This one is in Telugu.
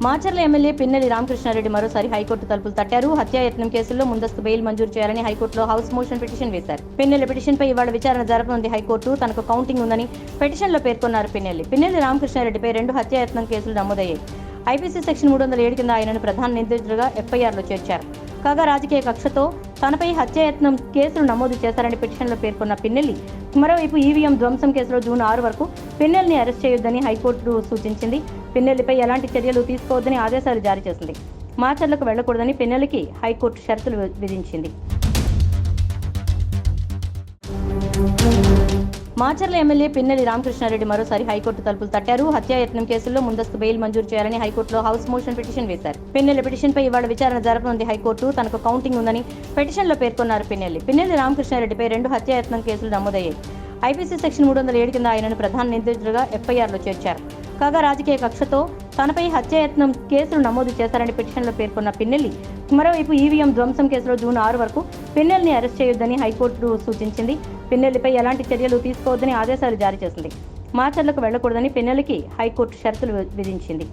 మాచర్ల ఎమ్మెల్యే పిన్నెల్లి రామకృష్ణారెడ్డి మరోసారి హైకోర్టు తలుపులు తట్టారు. హత్యాయత్నం కేసుల్లో ముందస్తు బెయిల్ మంజూరు చేయాలని హైకోర్టులో హౌస్ మోషన్ పిటిషన్ వేశారు. పిన్నెల్లి పిటిషన్పై ఇవాళ విచారణ జరపనుంది హైకోర్టు. తనకు కౌంటింగ్ ఉందని పిటిషన్లో పేర్కొన్నారు పిన్నెల్లి రామకృష్ణారెడ్డిపై 2 హత్యాయత్నం కేసులు నమోదయ్యాయి. ఐపీసీ సెక్షన్ 307 కింద ఆయనను ప్రధాన నిందితుడిగా ఎఫ్ఐఆర్లో చేర్చారు. కాగా రాజకీయ కక్షతో తనపై హత్యాయత్నం కేసులు నమోదు చేశారని పిటిషన్లో పేర్కొన్న పిన్నెల్లి మరోవైపు ఈవీఎం ధ్వంసం కేసులో జూన్ 6 వరకు పిన్నెల్లిని అరెస్ట్ చేయొద్దని హైకోర్టు సూచించింది. పిన్నెల్లిపై ఎలాంటి చర్యలు తీసుకోవద్దని ఆదేశాలు జారీ చేసింది. మాచర్లకు వెళ్లకూడదని పిన్నెల్లికి హైకోర్టు షరతులు విధించింది. మాచర్ల ఎమ్మెల్యే పిన్నెల్లి రామకృష్ణారెడ్డి మరోసారి హైకోర్టు తలుపులు తట్టారు. హత్యాయత్నం కేసుల్లో ముందస్తు బెయిల్ మంజూరు చేయాలని హైకోర్టులో హౌస్ మోషన్ పిటిషన్ వేశారు. పిన్నెల్లి పిటిషన్పై ఇవాళ విచారణ జరపనుంది హైకోర్టు. తనకు కౌంటింగ్ ఉందని పిటిషన్లో పేర్కొన్నారు పిన్నెల్లి రామకృష్ణారెడ్డిపై 2 హత్యాయత్నం కేసులు నమోదయ్యాయి. ఐపీసీ సెక్షన్ 307 కింద ఆయనను ప్రధాన నిందితుడిగా ఎఫ్ఐఆర్లో చేర్చారు. కాగా రాజకీయ కక్షతో తనపై హత్యాయత్నం కేసులు నమోదు చేశారని పిటిషన్లో పేర్కొన్న పిన్నెల్లి మరోవైపు ఈవీఎం ధ్వంసం కేసులో జూన్ 6 వరకు పిన్నెల్లిని అరెస్ట్ చేయొద్దని హైకోర్టు సూచించింది. పిన్నెల్లిపై ఎలాంటి చర్యలు తీసుకోవద్దని ఆదేశాలు జారీ చేసింది. మాచర్లకు వెళ్లకూడదని పిన్నెల్లికి హైకోర్టు షరతులు విధించింది.